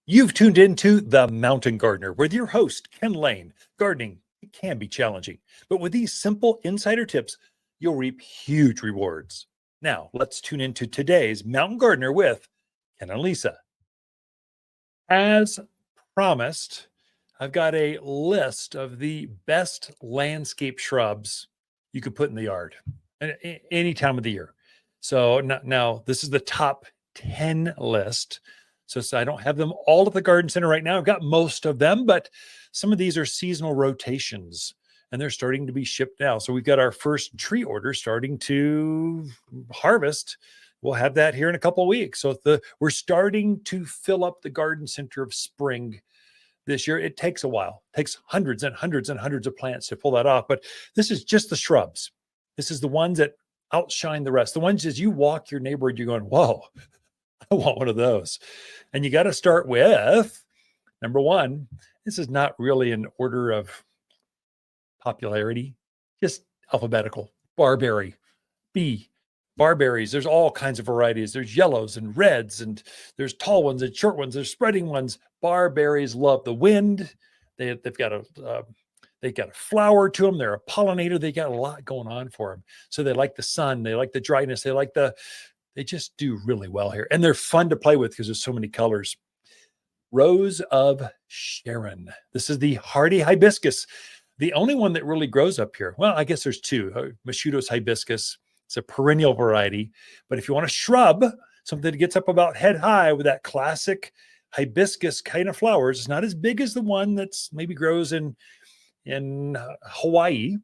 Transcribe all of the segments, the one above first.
You've tuned into The Mountain Gardener with your host, Ken Lain. Gardening, it can be challenging, but with these simple insider tips, you'll reap huge rewards. Now, let's tune into today's Mountain Gardener with Ken and Lisa. As promised, I've got a list of the best landscape shrubs you could put in the yard any time of the year. So now this is the top 10 list. So I don't have them all at the garden center right now. I've got most of them, but some of these are seasonal rotations and they're starting to be shipped now. So we've got our first tree order starting to harvest. We'll have that here in a couple of weeks. So we're starting to fill up the garden center of spring this year. It takes a while. It takes hundreds and hundreds and hundreds of plants to pull that off. But this is just the shrubs. This is the ones that outshine the rest. The ones as you walk your neighborhood, you're going, whoa, I want one of those. And you got to start with number one. This is not really an order of popularity, just alphabetical. Barberry, B. Barberries, there's all kinds of varieties. There's yellows and reds, and there's tall ones and short ones. There's spreading ones. Barberries love the wind. They've got a flower to them. They're a pollinator. They got a lot going on for them. So they like the sun. They like the dryness. They just do really well here. And they're fun to play with because there's so many colors. Rose of Sharon. This is the hardy hibiscus. The only one that really grows up here. Well, I guess there's two. Machuto's hibiscus. It's a perennial variety. But if you want a shrub, something that gets up about head high with that classic hibiscus kind of flowers, it's not as big as the one that's maybe grows in Hawaii,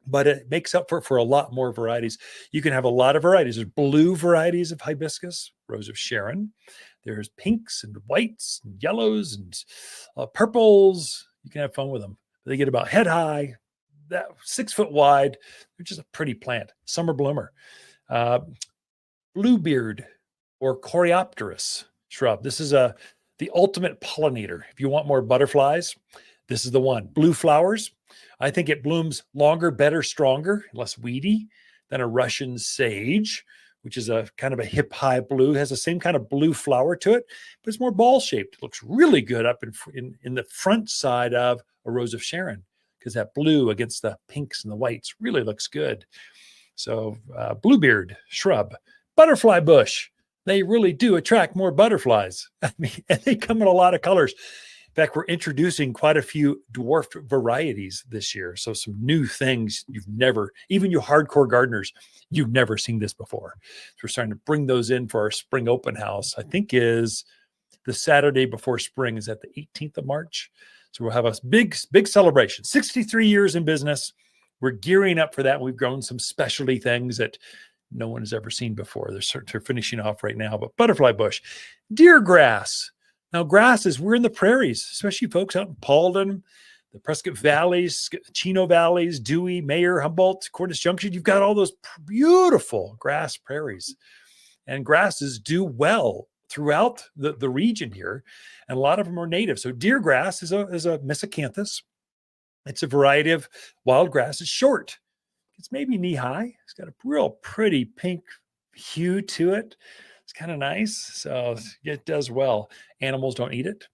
but it makes up for a lot more varieties. You can have a lot of varieties. There's blue varieties of hibiscus, Rose of Sharon. There's pinks and whites and yellows and purples. You can have fun with them. They get about head high, that 6 foot wide. They're just a pretty plant. Summer bloomer. Bluebeard or Coreopterus shrub. This is the ultimate pollinator. If you want more butterflies, this is the one. Blue flowers. I think it blooms longer, better, stronger, less weedy than a Russian sage, which is a kind of a hip high blue. It has the same kind of blue flower to it, but it's more ball shaped. It looks really good up in the front side of a Rose of Sharon, because that blue against the pinks and the whites really looks good. So bluebeard shrub. Butterfly bush. They really do attract more butterflies. I mean, and they come in a lot of colors. In fact, we're introducing quite a few dwarfed varieties this year. So some new things even you hardcore gardeners, you've never seen this before. So we're starting to bring those in for our spring open house. I think is the Saturday before spring. Is that the 18th of March? So we'll have a big celebration. 63 years in business. We're gearing up for that. We've grown some specialty things that no one has ever seen before. They're finishing off right now. But butterfly bush, deer grass. Now, we're in the prairies, especially folks out in Paulden, the Prescott Valleys, Chino Valleys, Dewey, Mayer, Humboldt, Cordes Junction. You've got all those beautiful grass prairies. And grasses do well throughout the region here. And a lot of them are native. So deer grass is a Miscanthus. It's a variety of wild grass. It's short. It's maybe knee high. It's got a real pretty pink hue to it. It's kind of nice. So it does well. Animals don't eat it.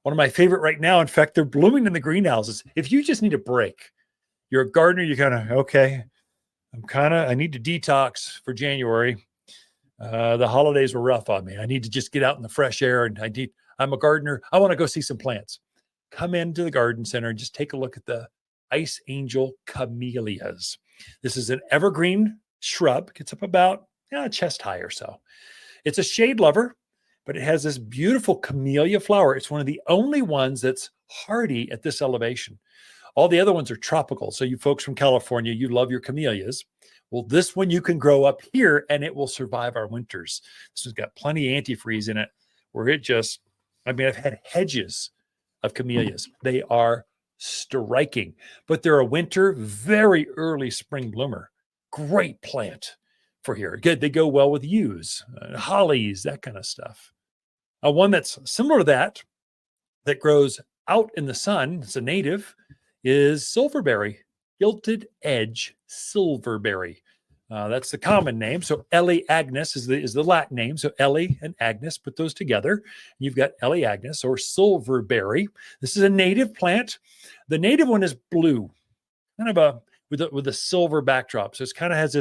One of my favorite right now, in fact, they're blooming in the greenhouses. If you just need a break, you're a gardener, you're kind of, okay, I need to detox for January. The holidays were rough on me. I need to just get out in the fresh air, and I'm a gardener. I want to go see some plants. Come into the garden center and just take a look at the Ice Angel camellias. This is an evergreen shrub. Gets up about chest high or so. It's a shade lover, but it has this beautiful camellia flower. It's one of the only ones that's hardy at this elevation. All the other ones are tropical. So you folks from California, you love your camellias. Well, this one you can grow up here and it will survive our winters. This has got plenty of antifreeze in it where I've had hedges of camellias. They are striking, but they're a winter, very early spring bloomer. Great plant for here. Good. They go well with yews, hollies, that kind of stuff. One that's similar to that grows out in the sun, it's a native, is silverberry, gilded edge silverberry. That's the common name. So Ellie Agnes is the Latin name. So Ellie and Agnes, put those together. You've got Ellie Agnes or silverberry. This is a native plant. The native one is blue, kind of a with a silver backdrop. So it kind of has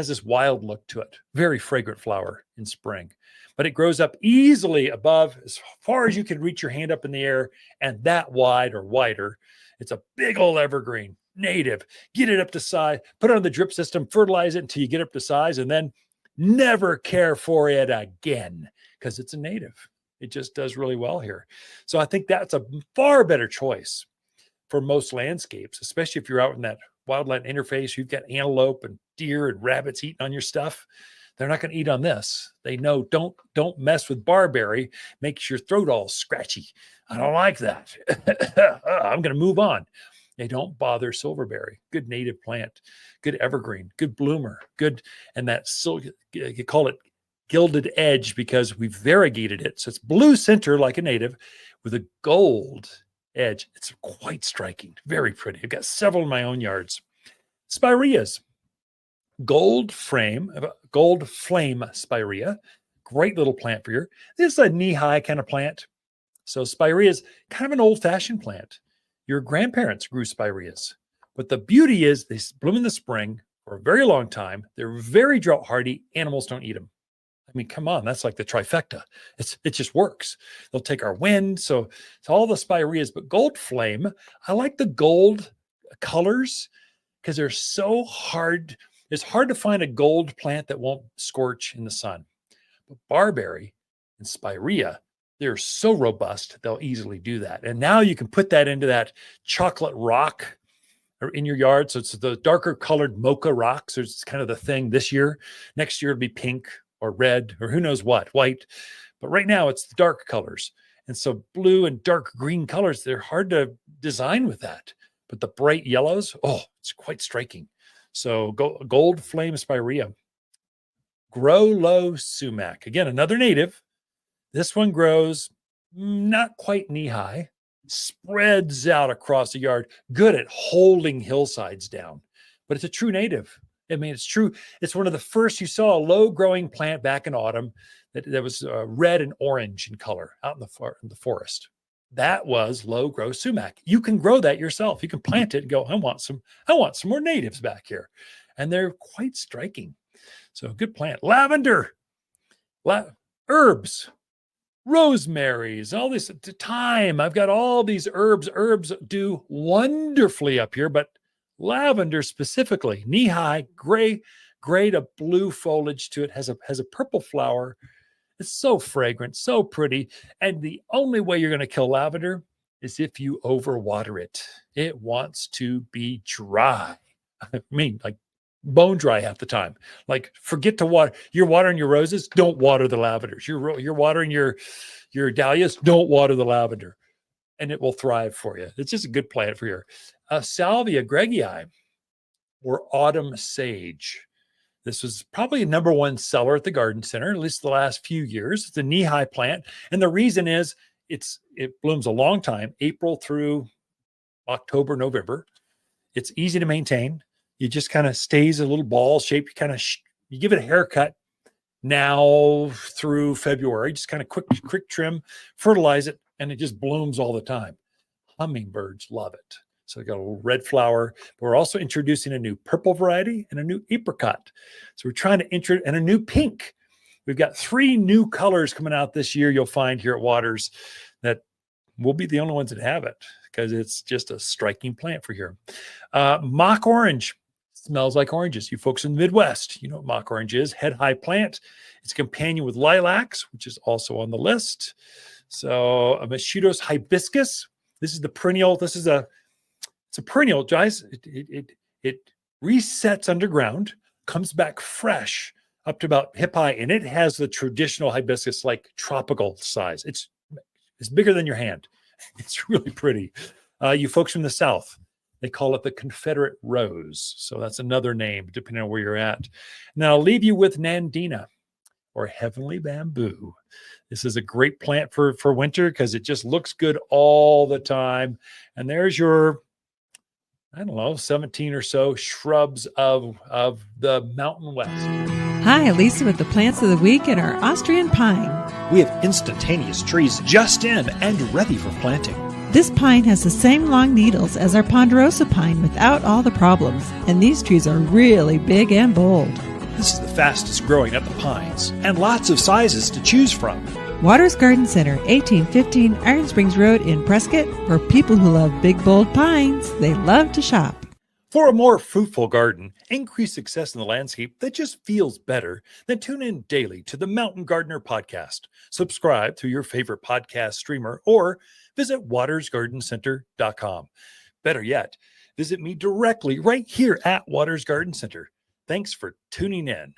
this wild look to it. Very fragrant flower in spring, but it grows up easily above as far as you can reach your hand up in the air, and that wide or wider. It's a big old evergreen, native. Get it up to size, put it on the drip system, fertilize it until you get up to size, and then never care for it again because it's a native. It just does really well here. So I think that's a far better choice for most landscapes, especially if you're out in that wildland interface. You've got antelope and deer and rabbits eating on your stuff. They're not going to eat on this. They know don't mess with barberry. Makes your throat all scratchy. I don't like that. I'm going to move on. They don't bother silverberry. Good native plant, good evergreen, good bloomer, good. And that you call it gilded edge because we've variegated it. So it's blue center like a native with a gold edge. It's quite striking, very pretty. I've got several in my own yards. Spireas, gold flame spirea, great little plant for your. This is a knee-high kind of plant. So spirea is kind of an old-fashioned plant. Your grandparents grew spireas, but the beauty is they bloom in the spring for a very long time. They're very drought hardy. Animals don't eat them. I mean, come on, that's like the trifecta. It just works. They'll take our wind. So it's all the spireas, but gold flame, I like the gold colors because they're so hard. It's hard to find a gold plant that won't scorch in the sun. But barberry and spirea, they're so robust, they'll easily do that. And now you can put that into that chocolate rock in your yard. So it's the darker colored mocha rocks. So it's kind of the thing this year. Next year it'll be pink or red, or who knows what, white. But right now it's the dark colors. And so blue and dark green colors, they're hard to design with that. But the bright yellows, oh, it's quite striking. So gold flame spirea. Grow low sumac. Again, another native. This one grows not quite knee-high, spreads out across the yard, good at holding hillsides down. But it's a true native. I mean, it's true. It's one of the first you saw a low-growing plant back in autumn that was red and orange in color out in the forest. That was low-grow sumac. You can grow that yourself. You can plant it and go, I want some more natives back here. And they're quite striking. So good plant. Lavender, herbs, rosemaries, all this thyme. I've got all these herbs. Herbs do wonderfully up here, but lavender specifically, knee-high, gray to blue foliage to it, has a purple flower. It's so fragrant, so pretty. And the only way you're going to kill lavender is if you overwater it. It wants to be dry. I mean, like bone dry half the time. Like forget to water. You're watering your roses, don't water the lavenders. You're watering your dahlias, don't water the lavender. And it will thrive for you. It's just a good plant for your Salvia gregii or autumn sage. This was probably a number one seller at the garden center, at least the last few years. It's a knee-high plant. And the reason is it blooms a long time, April through October, November. It's easy to maintain. It just kind of stays a little ball shape. You give it a haircut now through February, just kind of quick trim, fertilize it, and it just blooms all the time. Hummingbirds love it. So we got a little red flower, but we're also introducing a new purple variety and a new apricot. So we're trying to introduce, and a new pink. We've got 3 new colors coming out this year. You'll find here at Waters that we'll be the only ones that have it because it's just a striking plant for here. Mock orange smells like oranges. You folks in the Midwest, you know what mock orange is. Head high plant. It's a companion with lilacs, which is also on the list. So a Machitos hibiscus. This is the perennial. It's a perennial, guys. It resets underground, comes back fresh up to about hip high, and it has the traditional hibiscus, like tropical size. It's bigger than your hand. It's really pretty. You folks from the South, they call it the Confederate rose. So that's another name, depending on where you're at. Now I'll leave you with Nandina or heavenly bamboo. This is a great plant for winter because it just looks good all the time. And there's your I don't know, 17 or so shrubs of the Mountain West. Hi, Lisa with the plants of the week and our Austrian pine. We have instantaneous trees just in and ready for planting. This pine has the same long needles as our ponderosa pine without all the problems, and these trees are really big and bold. This is the fastest growing of the pines, and lots of sizes to choose from. Waters Garden Center, 1815 Iron Springs Road in Prescott. For people who love big, bold pines, they love to shop. For a more fruitful garden, increased success in the landscape that just feels better, then tune in daily to the Mountain Gardener podcast. Subscribe through your favorite podcast streamer or visit watersgardencenter.com. Better yet, visit me directly right here at Waters Garden Center. Thanks for tuning in.